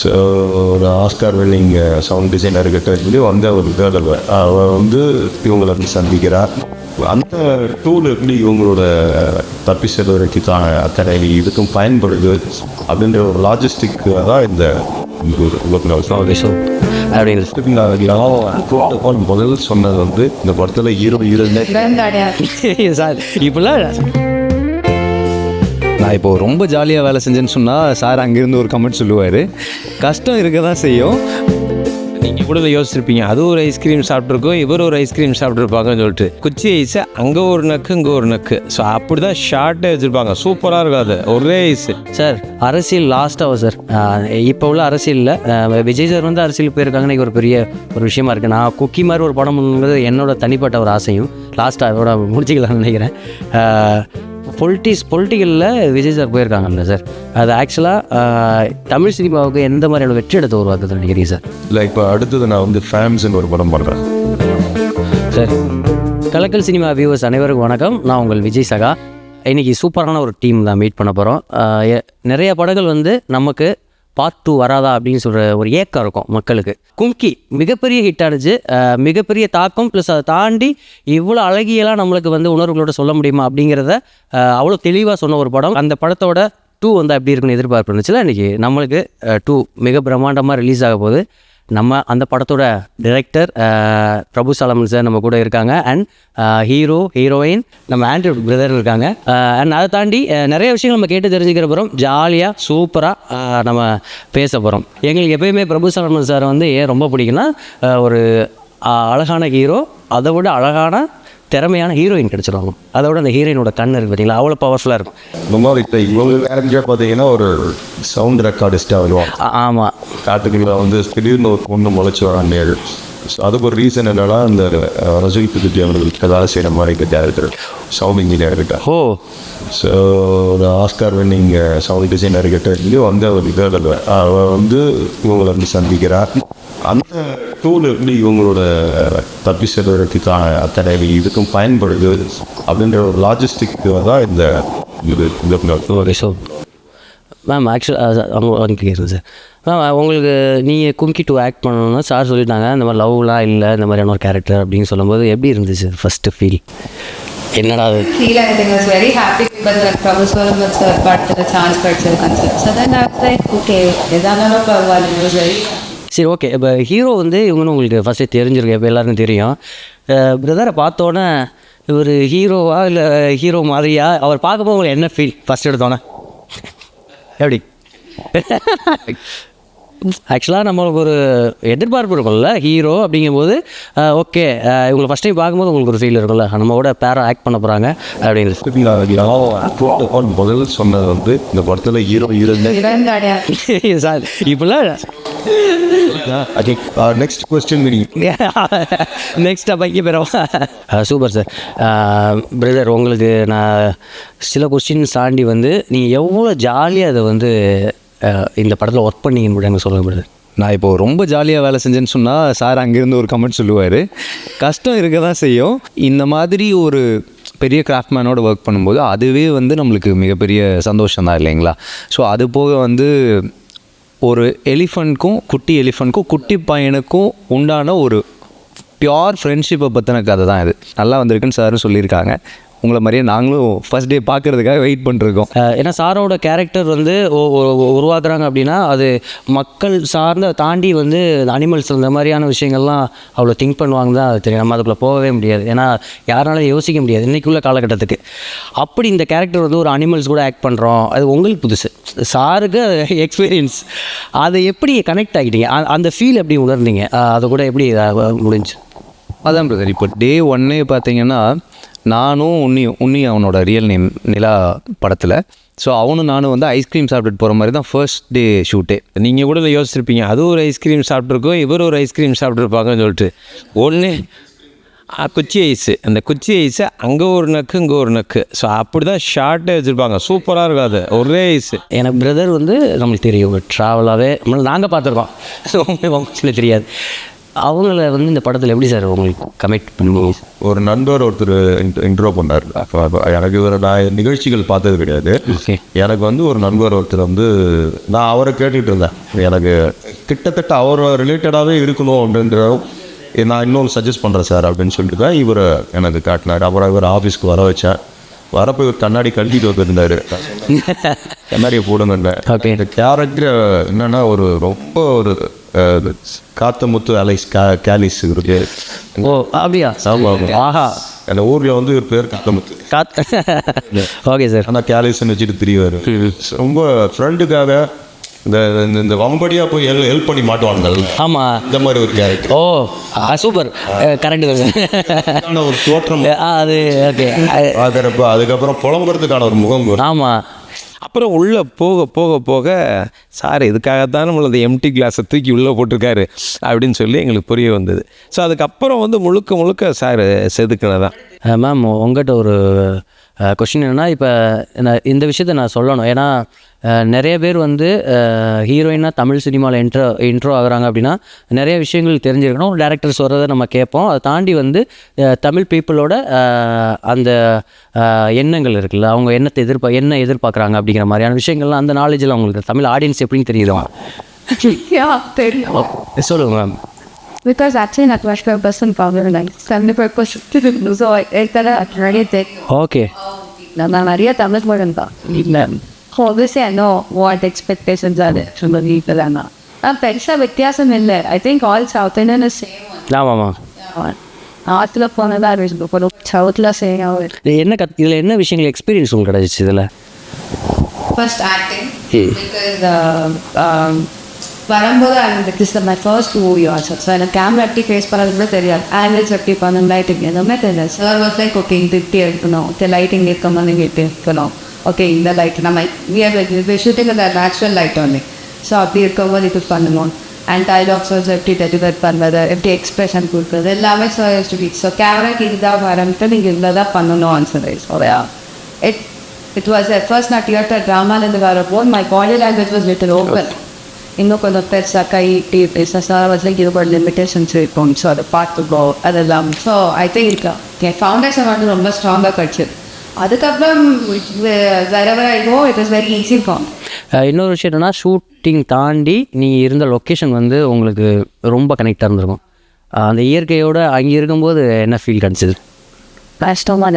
So ஒரு Oscar winning sound டிசைனர்கிட்ட சொல்லி வந்து அவர் அவர் வந்து இவங்களை வந்து சந்திக்கிறார். அந்த டூல் எப்படி இவங்களோட தப்பி செல்வதற்கு தான் அத்தனை இதுக்கும் பயன்படுது அப்படின்ற ஒரு லாஜிஸ்டிக் தான் இந்த முதல்ல சொன்னது வந்து இந்த படத்தில் சார் இப்பெல்லாம் நான் இப்போது ரொம்ப ஜாலியாக வேலை செஞ்சேன்னு சொன்னால் சார் அங்கேருந்து ஒரு கமெண்ட் சொல்லுவார். கஷ்டம் இருக்க தான் செய்யும். நீங்கள் கூட யோசிச்சிருப்பீங்க, அது ஒரு ஐஸ்கிரீம் சாப்பிட்ருக்கோம், இவர் ஒரு ஐஸ்கிரீம் சாப்பிட்ருப்பாங்கன்னு சொல்லிட்டு. குச்சி ஐஸை அங்கே ஒரு நக்கு இங்கே ஒரு நக்கு, ஸோ அப்படி தான் ஷார்ட்டே வச்சுருப்பாங்க. சூப்பராக இருக்காது ஒரே ஐஸு. சார் அரசியல் லாஸ்ட்டாக சார் இப்போ உள்ள அரசியலில் விஜய் சார் வந்து அரசியல் போயிருக்காங்கன்னு ஒரு பெரிய ஒரு விஷயமா இருக்குது. நான் குக்கி மாதிரி ஒரு படம்ங்கிறது என்னோட தனிப்பட்ட ஒரு ஆசையும் லாஸ்ட்டாக அதோட முடிச்சுக்கலாம்னு நினைக்கிறேன். பொலிட்டிக்கலில் விஜய் சார் போயிருக்காங்கல்ல சார், அது ஆக்சுவலாக தமிழ் சினிமாவுக்கு எந்த மாதிரியான வெற்றி எடுத்து உருவாக்குதுன்னு நினைக்கிறீங்க சார்? இல்லை இப்போ அடுத்தது நான் வந்து ஃபேம்ஸ்ன்னு ஒரு படம் பண்ணுறேன் சார். கலக்கல் சினிமா வியூவர்ஸ் அனைவருக்கும் வணக்கம். நான் உங்கள் விஜய் சகா. இன்றைக்கி சூப்பரான ஒரு டீம் தான் மீட் பண்ண போகிறோம். நிறைய படங்கள் வந்து நமக்கு பார்ட் 2 வராதா அப்படின்னு சொல்கிற ஒரு ஏக்கம் இருக்கும் மக்களுக்கு. கும்கி மிகப்பெரிய ஹிட் ஆனிச்சு, மிகப்பெரிய தாக்கம். ப்ளஸ் அதை தாண்டி இவ்வளோ அழகியெல்லாம் நம்மளுக்கு வந்து உணர்வுகளோட சொல்ல முடியுமா அப்படிங்கிறத அவ்வளோ தெளிவாக சொன்ன ஒரு படம். அந்த படத்தோட 2 வந்து அப்படி இருக்குன்னு எதிர்பார்ப்பு இருந்துச்சுல. இன்றைக்கி நம்மளுக்கு 2 மிக பிரம்மாண்டமாக ரிலீஸ் ஆக போகுது. நம்ம அந்த படத்தோட டைரக்டர் பிரபு சாலமன் சார் நம்ம கூட இருக்காங்க. அண்ட் ஹீரோ ஹீரோயின் நம்ம ஆண்ட்ரூ பிரதர் இருக்காங்க. அண்ட் அதை தாண்டி நிறைய விஷயங்கள் நம்ம கேட்டு தெரிஞ்சுக்கிற போகிறோம். ஜாலியாக சூப்பராக நம்ம பேச போகிறோம். எங்களுக்கு எப்பயுமே பிரபு சாலமன் சார் வந்து ஏன் ரொம்ப பிடிக்குன்னா, ஒரு அழகான ஹீரோ, அதை விட அழகான திறமையான ஹீரோயின் கிடச்சிருவாங்க. அதோட அந்த ஹீரோயினோட கண் இருக்குது பார்த்தீங்களா, அவ்வளோ பவர்ஃபுல்லாக இருக்கும். ரொம்ப இப்போ இவங்க டேரக்டராக பார்த்தீங்கன்னா ஒரு சவுண்ட் ரெக்கார்டிஸ்ட்டாக வருவாங்க. ஆமாம், காட்டுக்குள்ள வந்து திடீர்னு ஒரு பொண்ணு முளைச்சி வராங்க. ஸோ அதுக்கு ஒரு ரீசன் என்னன்னா, இந்த ரஜினி புதுட்டி அவர்களுக்கு வேலை செய்கிற மாதிரி டேரக்டர் சவுண்ட் இன்ஜினியர் இருக்கா. ஸோ ஒரு ஆஸ்கார் வின்னிங் சவுண்ட் டிசைனர்கிட்ட சொல்லி வந்து அவர் வந்து இவங்களை வந்து சந்திக்கிறார். அந்த டூல் எப்படி இவங்களோட தப்பி செல்வதற்கு தான் அத்தனை இதுக்கும் பயன்படுது அப்படின்ற ஒரு லாஜிஸ்டிக் தான் இந்த ஓகே. ஸோ மேம் ஆக்சுவலாக கேட்குறேன் சார். மேம் உங்களுக்கு நீங்கள் கும்கி 2 ஆக்ட் பண்ணணும்னா சார் சொல்லிட்டாங்க, இந்த மாதிரி லவ்லாம் இல்லை, இந்த மாதிரியான ஒரு கேரக்டர் அப்படின்னு சொல்லும்போது எப்படி இருந்துச்சு ஃபஸ்ட்டு ஃபீல்? என்னடா அது feel anything was very happy because like Prabhu Solomon sir got the chance for the concept. So then I was like, okay, எதானால பரவாயில்ல. It was very சரி ஓகே. இப்போ ஹீரோ வந்து இவங்கன்னு உங்களுக்கு ஃபஸ்ட்டே தெரிஞ்சிருக்கு, இப்போ எல்லாருக்கும் தெரியும். பிரதரை பார்த்தோன்னே இவர் ஹீரோவா இல்லை ஹீரோ மாதிரியா, அவர் பார்க்கும்போது உங்களுக்கு என்ன ஃபீல் ஃபஸ்ட் எடுத்தோன்னே? எப்படி? ஆக்சுவலாக நம்மளுக்கு ஒரு எதிர்பார்ப்பு இருக்கும்ல ஹீரோ அப்படிங்கும்போது. ஓகே, இவங்களை ஃபஸ்ட் டைம் பார்க்கும்போது உங்களுக்கு ஒரு ஃபீல் இருக்கும்ல, நம்மளோட பேரா ஆக்ட் பண்ண போகிறாங்க அப்படின்னு. முதல்ல சொன்னது வந்து இந்த படத்தில் சார் இப்பெல்லாம் நெக்ஸ்ட் கொஸ்டின் நெக்ஸ்ட் அப்போ இங்கே போயிடும். Super sir. பிரதர், உங்களுக்கு நான் சில கொஸ்டின்ஸ் தாண்டி வந்து நீங்கள் எவ்வளோ ஜாலியாக அதை வந்து இந்த படத்தில் ஒர்க் பண்ணிங்கன்னு கூட எனக்கு சொல்ல முடியாது. நான் இப்போது ரொம்ப ஜாலியாக வேலை செஞ்சேன்னு சொன்னால் சார் அங்கேருந்து ஒரு கமெண்ட் சொல்லுவார். கஷ்டம் இருக்க தான் செய்யும். இந்த மாதிரி ஒரு பெரிய கிராஃப்ட்மேனோட ஒர்க் பண்ணும்போது அதுவே வந்து நம்மளுக்கு மிகப்பெரிய சந்தோஷம் தான் இல்லைங்களா? ஸோ அது போக வந்து ஒரு எலிஃபண்ட்க்கும் குட்டி பையனுக்கும் உண்டான ஒரு பியோர் ஃப்ரெண்ட்ஷிப்பை பற்றின கதை தான் இது. நல்லா வந்திருக்குன்னு சாரும் சொல்லியிருக்காங்க. உங்களை மாதிரியே நாங்களும் ஃபஸ்ட் டே பார்க்குறதுக்காக வெயிட் பண்ணிருக்கோம். ஏன்னா சாரோட கேரக்டர் வந்து உருவாக்குறாங்க அப்படின்னா அது மக்கள் சார்ந்த தாண்டி வந்து அனிமல்ஸ் இந்த மாதிரியான விஷயங்கள்லாம் அவ்வளோ திங்க் பண்ணுவாங்க தான் அது தெரியும். நம்ம அதுக்குள்ளே போகவே முடியாது, ஏன்னா யாராலும் யோசிக்க முடியாது இன்றைக்குள்ள காலகட்டத்துக்கு. அப்படி இந்த கேரக்டர் வந்து ஒரு அனிமல்ஸ் கூட ஆக்ட் பண்ணுறோம், அது உங்களுக்கு புதுசு, சாருக்கு எக்ஸ்பீரியன்ஸ். அதை எப்படி கனெக்ட் ஆகிட்டீங்க? அந்த ஃபீல் எப்படி உணர்ந்தீங்க? அதை கூட எப்படி முடிஞ்சு? அதான் பிரதர், இப்போ டே 1 பார்த்தீங்கன்னா நானும் உன்னியும் அவனோட ரியல் நேம் நிலா படத்தில். ஸோ அவனும் நானும் வந்து ஐஸ்கிரீம் சாப்பிட்டுட்டு போகிற மாதிரி தான் ஃபர்ஸ்ட் டே ஷூட்டே. நீங்கள் கூட யோசிச்சிருப்பீங்க, அது ஒரு ஐஸ்கிரீம் சாப்பிட்ருக்கோம், இவர் ஒரு ஐஸ்கிரீம் சாப்பிட்ருப்பாங்கன்னு சொல்லிட்டு. ஒன்று குச்சி ஐஸு, அந்த குச்சி ஐஸை அங்கே ஒரு நக்கு இங்கே ஒரு நக்கு, ஸோ அப்படி தான் ஷார்ட்டே வச்சுருப்பாங்க. சூப்பராக இருக்காது ஒரே ஐஸு. எனக்கு பிரதர் வந்து நம்மளுக்கு தெரியும், ட்ராவலாகவே நாங்கள் பார்த்துருக்கோம், உங்களுக்கு தெரியாது. அவங்கள வந்து இந்த படத்தில் எப்படி சார் உங்களுக்கு கமிட் பண்ணி? ஒரு நண்பர் ஒருத்தர் இன்ட்ரோ பண்ணார். எனக்கு நான் நிகழ்ச்சிகள் பார்த்தது கிடையாது. எனக்கு வந்து ஒரு நண்பர் ஒருத்தர் வந்து நான் அவரை கேட்டுட்டு இருந்தேன். எனக்கு கிட்டத்தட்ட அவர் ரிலேட்டடாகவே இருக்கணும் அப்படின்ற நான் இன்னொன்று சஜஸ்ட் பண்ணுறேன் சார் அப்படின்னு சொல்லிட்டு தான் இவர் எனக்கு காட்டினார். அப்புறம் இவர் ஆஃபீஸ்க்கு வர வச்சேன். வரப்போ இவர் கண்ணாடி கழட்டிட்டு வந்துருந்தார். கண்ணாடியை போடுங்க. இந்த கேரக்டர் என்னென்னா ஒரு ரொம்ப ஒரு காத்தமுத்து அலைஸ் கேலிஸ் இருக்கு. ஓ அப்படியா? ஆஹா. அந்த ஊரில் வந்து ஒரு பேர் காத்தமுத்து. Okay sir. ஆனால் கேலிஸ்ன்னு வச்சுட்டு தெரியவார். ரொம்ப ஃப்ரெண்டுக்காக இந்த இந்த வம்படியாக போய் ஹெல்ப் பண்ணி மாட்டுவானுங்கள்ல. ஆமாம், இந்த மாதிரி ஒரு கேரக்டர். ஓ சூப்பர், கரெக்டு தான் சார். ஒரு தோற்றம் அது ஓகே. அதுக்கப்புறம் புலம்புறதுக்கான ஒரு முகம். ஆமாம். அப்புறம் உள்ளே போக போக போக சார் இதுக்காகத்தான் நம்மளை அந்த எம்டி கிளாஸை தூக்கி உள்ளே போட்டிருக்காரு அப்படின்னு சொல்லி எங்களுக்கு புரிய வந்தது. ஸோ அதுக்கப்புறம் வந்து முழுக்க முழுக்க சார் செதுக்கினதான். மேம் உங்கள்கிட்ட ஒரு கொஷின் என்னென்னா, இப்போ இந்த விஷயத்தை நான் சொல்லணும். ஏன்னா நிறைய பேர் வந்து ஹீரோயினாக தமிழ் சினிமாவில் இன்ட்ரோ ஆகுறாங்க அப்படின்னா நிறைய விஷயங்கள் தெரிஞ்சிருக்கணும். டேரக்டர் சொல்கிறத நம்ம கேட்போம். அதை தாண்டி வந்து தமிழ் பீப்புளோட அந்த எண்ணங்கள் இருக்குல்ல, அவங்க என்ன எதிர்பார்க்குறாங்க அப்படிங்கிற மாதிரியான விஷயங்கள்லாம் அந்த நாலேஜில் அவங்களுக்கு தமிழ் ஆடியன்ஸ் எப்படின்னு தெரியுதுமா? தெரியும். சொல்லுங்கள் ma'am. Because actually not much purpose and power like family purpose to do so நிறைய தெரியும். ஓகே. நான் நிறைய தமிழ் படம் தான் இல்லை. obviously I know what expectations are there from the people and பெருசாக வித்தியாசம் இல்லை. I think all South Indian is same. ஆமாம்மா. நார்த்தில் போனதாக இருக்கும், சவுத்தில் சேம் ஆகும். என்ன இதில் என்ன விஷயங்கள் எக்ஸ்பீரியன்ஸ் உங்களுக்கு கிடச்சிச்சு இதில்? First acting. பிகாஸ் வரும்போது this is my first movie also. So எனக்கு கேமரா எப்படி ஃபேஸ் பண்ணுறது கூட தெரியாது. ஆங்கிள்ஸ் எப்படி பண்ணணும், லைட்டிங் எதுவுமே தெரியாது. சார் வாஸ் லைக் ஓகே இது இப்படி எடுக்கணும், ஓகே லைட்டிங் இருக்கும்போது நீங்கள் இப்படி இருக்கணும், ஓகே இந்த லைட் நம்ம ஷூட்டிங் அந்த நேச்சுரல் லைட் ஒன்று. ஸோ அப்படி இருக்கும்போது இது பண்ணணும். அண்ட் டைலாக்ஸ் எப்படி டெலிவர் பண்ணுறது, எப்படி எக்ஸ்பிரஷன் கொடுக்குறது எல்லாமே ஸோ கேமராக்கு இதுதான் வரமிட்டு நீங்கள் இவ்வளோ தான் பண்ணணும் answer. Oya it was first நான் தியேட்டர் ட்ராமாலேருந்து வரப்போ my body language was little open. இன்னும் கொஞ்சம் பெருசாக கை டீ பேச வாஸ் லைக் இது ஒரு லிமிட்டேஷன்ஸ் இருக்கும். ஸோ அதை பார்த்துக்கோ அதெல்லாம். So I think N foundation வந்து ரொம்ப ஸ்ட்ராங்காக கிடச்சிது. அதுக்கப்புறம் wherever I go it is very easy for me. இன்னொரு விஷயம் என்னன்னா, ஷூட்டிங் தாண்டி நீங்கள் இருந்த லொக்கேஷன் வந்து உங்களுக்கு ரொம்ப கனெக்டாக இருந்திருக்கும். அந்த இயற்கையோட அங்கே இருக்கும்போது என்ன ஃபீல் கிடச்சிது? கஷ்டமாக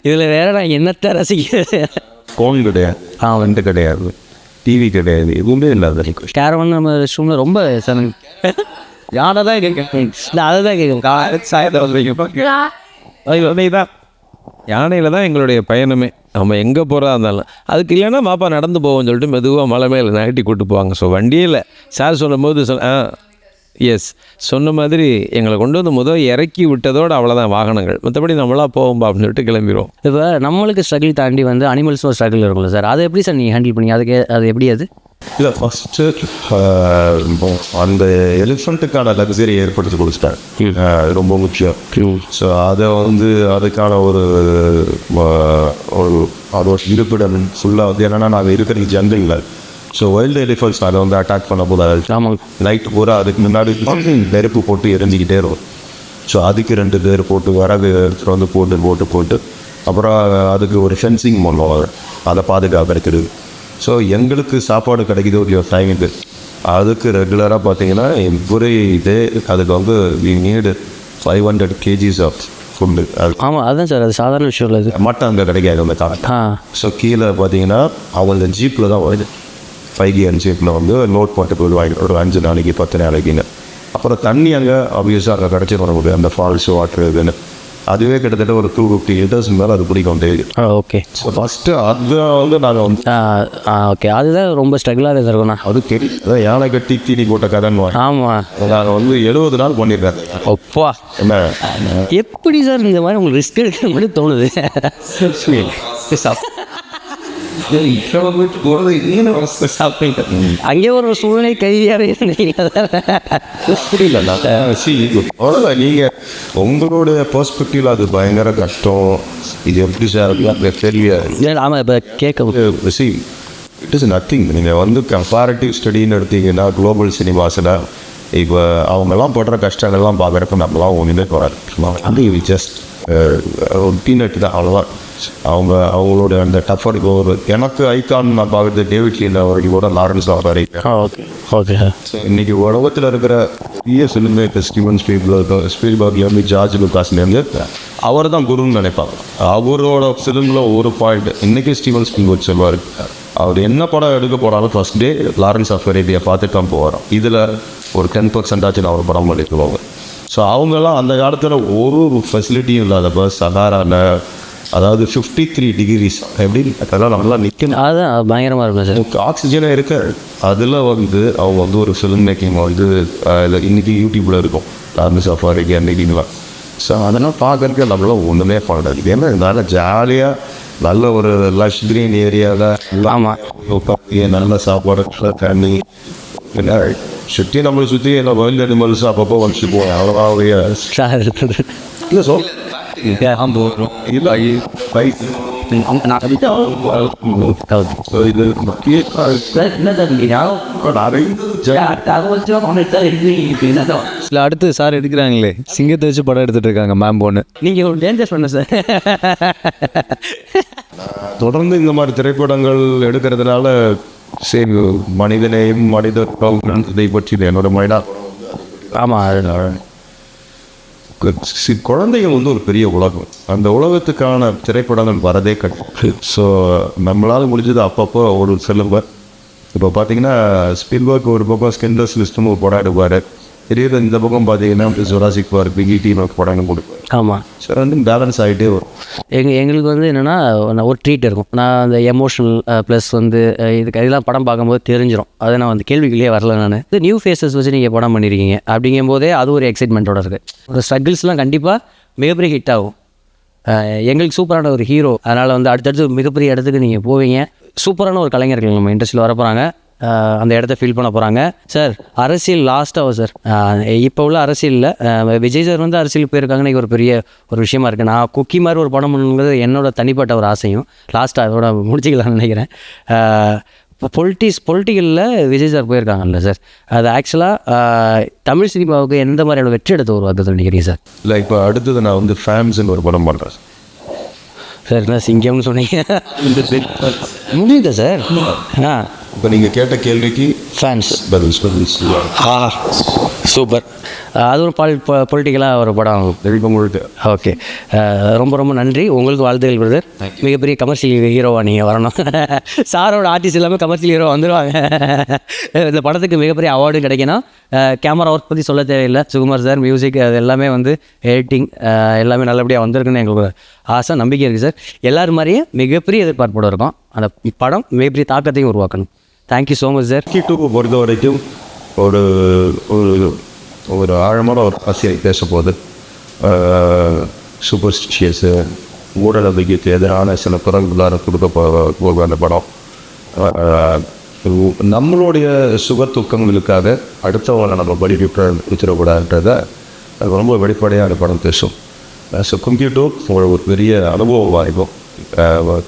இதில் வேற நான் என்னத்தை ரசிக்கிறது? ஃபோன் கிடையாது, வந்து கிடையாது, டிவி கிடையாது, எதுவுமே இல்லாத கேரவன் நம்ம ரூமில் ரொம்ப யானை தான் கேட்கும். இல்லை அதை தான் கேட்கும். தான் யானையில் தான் எங்களுடைய பயணமே. நம்ம எங்கே போகிறதா இருந்தாலும் அதுக்கு இல்லைன்னா பாப்பா நடந்து போவோம்னு சொல்லிட்டு மெதுவாக மலை மேலே நகட்டி கூட்டு போவாங்க. ஸோ வண்டியில் சார் சொல்லும் போது எஸ் சொன்ன மாதிரி எங்களை கொண்டு வந்து இறக்கி விட்டதோடு அவ்வளோதான் வாகனங்கள். மற்றபடி நம்மளா போவோம்பா அப்படின்னு சொல்லிட்டு கிளம்பிடுவோம். இப்போ நம்மளுக்கு ஸ்ட்ரகிள் தாண்டி வந்து அனிமல்ஸும் ஸ்ட்ரகிள் இருக்கும்ல சார், அதை எப்படி சார் நீங்கள் ஹேண்டில் பண்ணி அது எப்படி? அது இல்லை, ஃபஸ்ட்டு அந்த எலிஃபண்ட்டுக்கான லக்ஸரி ஏற்படுத்தி கொடுத்துட்டேன். அது ரொம்ப முக்கியம். ஸோ அதை வந்து அதுக்கான ஒரு அதோட இருப்பிடம் ஃபுல்லாக வந்து என்னென்னா நாங்கள் இருக்கிற ஜங்கிளில். ஸோ வைல்டு எலிஃபண்ட்ஸ் அதை வந்து அட்டாக் பண்ண போது நைட்டு பூரா அதுக்கு முன்னாடி நெருப்பு போட்டு எரிஞ்சிக்கிட்டே இருக்கும். ஸோ அதுக்கு 2 பேர் போட்டு விறகு எடுத்துகிட்டு வந்து போட்டு அப்புறம் அதுக்கு ஒரு ஃபென்சிங் பண்ணுவாங்க, அதை பாதுகாக்கிறது. ஸோ எங்களுக்கு சாப்பாடு கிடைக்கிது ஒரு டைமுக்கு. அதுக்கு ரெகுலராக பார்த்தீங்கன்னா எவ்ரி டே அதுக்கு வந்து we need 500 kgs of food. ஆமாம், அதுதான் சார், அது சாதாரண விஷயம் இல்லை. அது மட்டும் அங்கே கிடைக்காது அந்த காலம். ஸோ கீழே பார்த்தீங்கன்னா அவங்க ஜீப்பில் தான் வருது. 5 gear ஜீப்பில் வந்து லோட் போட்டு போயிடுவாங்க ஒரு 5 நாளைக்கு 10 நாளைக்குன்னு. அப்புறம் தண்ணி அங்கே ஆப்வியஸாக அங்கே கிடச்சிடும் நமக்கு, அந்த ஃபால்ஸ் வாட்டர் இதுன்னு. அதுவே கிட்டத்தட்ட ஒரு 250 liters மேலே அது பிடிக்கும் டெய்லி. ஓகே. ஸோ ஃபஸ்ட்டு அதுதான் வந்து நாங்கள் வந்து ஓகே, அதுதான் ரொம்ப ஸ்ட்ரகிளாக இருக்கும்ண்ணா. அது தெரியும், அதான் யானை கட்டி தீனி போட்ட கதைன்னு. ஆமாம், நாங்கள் வந்து 70 நாள் பண்ணியிருக்காங்க. அப்பா என்ன எப்படி சார் இந்த மாதிரி உங்களுக்கு ரிஸ்க் எடுக்கிற மாதிரி தோணுது? அங்கே ஒரு சூழ்நிலை கைதியாக இருந்தீங்க. அவ்வளோதான். நீங்கள் உங்களுடைய பெர்ஸ்பெக்டிவ்ல அது பயங்கர கஷ்டம், இது எப்படி சார் தெரியாது. ஆமாம், இப்போ கேட்க சி இட் இஸ் நத்திங். நீங்கள் வந்து கம்பேரிட்டிவ் ஸ்டடின்னு எடுத்தீங்கன்னா குளோபல் சினிமாஸில் இப்போ அவங்கெல்லாம் படுற கஷ்டங்கள்லாம் பார்க்குறப்ப நம்மளாம் ஒன்றுமே வராது. அது ஜஸ்ட் ஒரு பீனட் தான், அவ்வளோதான். அவங்களோட அந்த டஃபர் ஒரு எனக்கு ஐக்கான் நான் பார்க்குறது டேவிட் லீனில் வரைக்கும் கூட Lawrence offer. Okay okay sir. இன்னைக்கு உலகத்தில் இருக்கிற பெரிய ஃபிலிம் மேக்கர் ஸ்டீவன் ஸ்பீல்பர்க்லேருந்து ஜார்ஜ் லுகாஸ்லேருந்து அவர் தான் குருன்னு நினைப்பாங்க. அவரோட ஃபிலிமில் ஒரு பாயிண்ட் இன்றைக்கி ஸ்டீவன் ஸ்பீல்பர்க் சொல்வார், அவர் என்ன படம் எடுக்க போகிறாலும் first day Lawrence of Arabia பார்த்துட்டு தான் போகிறோம். இதில் ஒரு 10% அவர் படம் பண்ணிக்குவாங்க. ஸோ அவங்கெல்லாம் அந்த காலத்தில் ஒரு ஃபெசிலிட்டியும் இல்லாதப்போ சகாராவில், அதாவது 53 degrees எப்படி அதெல்லாம் நல்லா நிற்கணும். அதுதான் பயங்கரமாக இருக்கும் சார். ஆக்சிஜனே இருக்க அதில் வந்து அவங்க வந்து ஒரு ஃபிலிம் மேக்கிங் வந்து இன்றைக்கி யூடியூப்பில் இருக்கும் லாரன்ஸ் ஆஃப் அரேபியா அன்றைக்கின்லாம். ஸோ அதெல்லாம் பார்க்கறதுக்கு நம்மளாம் ஒன்றுமே பண்ணாது. ஏன்னா இருந்தாலும் ஜாலியாக நல்ல ஒரு லஷ் கிரீன் ஏரியாவில் நல்ல சாப்பாடு தண்ணி சுற்றி நம்மளை சுற்றி எல்லாம் வைல்ட் அனிமல்ஸ் அப்பப்போ வந்துட்டு போவோம். அவ்வளோவாவே இல்லை சொல் இல்லை பைக் இது இல்லை அடுத்து சார் எடுக்கிறாங்களே சிங்கத்தை வச்சு படம் எடுத்துகிட்டு இருக்காங்க மேம் பொண்ணு. நீங்கள் ஒரு டேஞ்சர் பண்ண சார். தொடர்ந்து இந்த மாதிரி திரைப்படங்கள் எடுக்கிறதுனால சரி மனிதனையும் மனித இதை பற்றி என்னோட மைண்டாக. ஆமாம், குழந்தைகள் வந்து ஒரு பெரிய உலகம். அந்த உலகத்துக்கான திரைப்படங்கள் வரதே கட்டு. ஸோ நம்மளால் முடிஞ்சது அப்பப்போ ஒரு செல்லுவார். இப்போ பார்த்தீங்கன்னா ஸ்பீல்பர்க் ஒரு பக்கம் ஸ்கின்லெஸ் லிஸ்ட்னு ஒரு படம் எடுப்பார். திடீர்னு இந்த பக்கம் பார்த்தீங்கன்னா ஜுராசிக் பார்க் பிகிடி படங்கள் கொடுப்பேன். ஆமாம் சார் வந்து பேலன்ஸ் ஆகிட்டே வரும். எங்களுக்கு வந்து என்னென்னா ஒரு ட்ரீட் இருக்கும். நான் அந்த எமோஷனல் ப்ளஸ் வந்து இதெல்லாம் படம் பார்க்கும்போது தெரிஞ்சிடும். அதை நான் வந்து கேள்விக்குள்ளேயே வரல. நான் இது நியூ ஃபேஸஸ் வச்சு நீங்கள் படம் பண்ணியிருக்கீங்க அப்படிங்கும் போதே அது ஒரு எக்ஸைட்மெண்ட்டோட இருக்குது. ஒரு ஸ்ட்ரகிள்ஸ்லாம் கண்டிப்பாக மிகப்பெரிய ஹிட் ஆகும். எங்களுக்கு சூப்பரான ஒரு ஹீரோ, அதனால் வந்து அடுத்தடுத்து மிகப்பெரிய இடத்துக்கு நீங்கள் போவீங்க. சூப்பரான ஒரு கலைஞர்கள் நம்ம இண்டஸ்ட்ரியில் வர போகிறாங்க, அந்த இடத்த ஃபீல் பண்ண போகிறாங்க. சார் அரசியல் லாஸ்ட்டாக சார் இப்போ உள்ள அரசியலில் விஜய் சார் வந்து அரசியலுக்கு போயிருக்காங்கன்னு ஒரு பெரிய ஒரு விஷயமா இருக்குது. நான் குக்கி மாதிரி ஒரு படம் பண்ணுங்கிறது என்னோட தனிப்பட்ட ஒரு ஆசையும். லாஸ்ட்டாக அதோட முடிச்சிக்கலாம்னு நினைக்கிறேன். பொலிட்டிக்கலில் விஜய் சார் போயிருக்காங்கல்ல சார், அது ஆக்சுவலாக தமிழ் சினிமாவுக்கு எந்த மாதிரியான வெற்றி எடுத்து உருவாக்குதுன்னு நினைக்கிறீங்க சார்? இல்லை இப்போ அடுத்தது நான் வந்து ஃபேம்ஸ்ன்னு ஒரு படம் பண்ணுறேன் சார். என்ன சிங்கம்னு சொன்னீங்க முடியுதா சார்? இப்போ நீங்கள் கேட்ட கேள்விக்கு ஃபேன்ஸ் பதில் சூப்பர். அது ஒரு பொலிட்டிக்கலாக ஒரு படம் முழுக்க. ஓகே, ரொம்ப ரொம்ப நன்றி. உங்களுக்கு வாழ்த்துகள் பிரதர். மிகப்பெரிய கமர்ஷியல் ஹீரோவாக நீங்கள் வரணும். சாரோட ஆர்டிஸ்ட் எல்லாமே கமர்ஷியல் ஹீரோ வந்துடுவாங்க. இந்த படத்துக்கு மிகப்பெரிய அவார்டும் கிடைக்கணும். கேமரா ஒர்க் பற்றி சொல்ல தேவையில்லை. சுகுமார் சார் மியூசிக் அது எல்லாமே வந்து எடிட்டிங் எல்லாமே நல்லபடியாக வந்திருக்குன்னு எங்களுக்கு ஆசை நம்பிக்கை இருக்குது சார். எல்லோரும் மாதிரியே மிகப்பெரிய எதிர்பார்ப்போடு இருக்கும். அந்த படம் மிகப்பெரிய தாக்கத்தையும் உருவாக்கணும். Thank you so much sir. டூ பொறுத்த வரைக்கும் ஒரு ஒரு ஆழமான ஒரு ஆசையை பேசப்போகுது. சூப்பர்ஸ்டிஷியஸு ஊடகத்துக்கு எதிரான சில குரல்களாக கொடுக்க போகிற அந்த படம் நம்மளுடைய சுகத்துக்கங்களுக்காக அடுத்தவங்களை நம்ம படிக்கக்கூடாதுன்றதை ரொம்ப வெளிப்படையாக அந்த படம் பேசும். ஸோ கும்ப்யூட்டோ ஒரு பெரிய அனுபவம் வாய்க்கும்.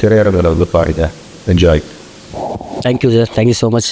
திரையரங்கில் வந்து பாருங்க. Enjoy. Thank you sir. Thank you so much.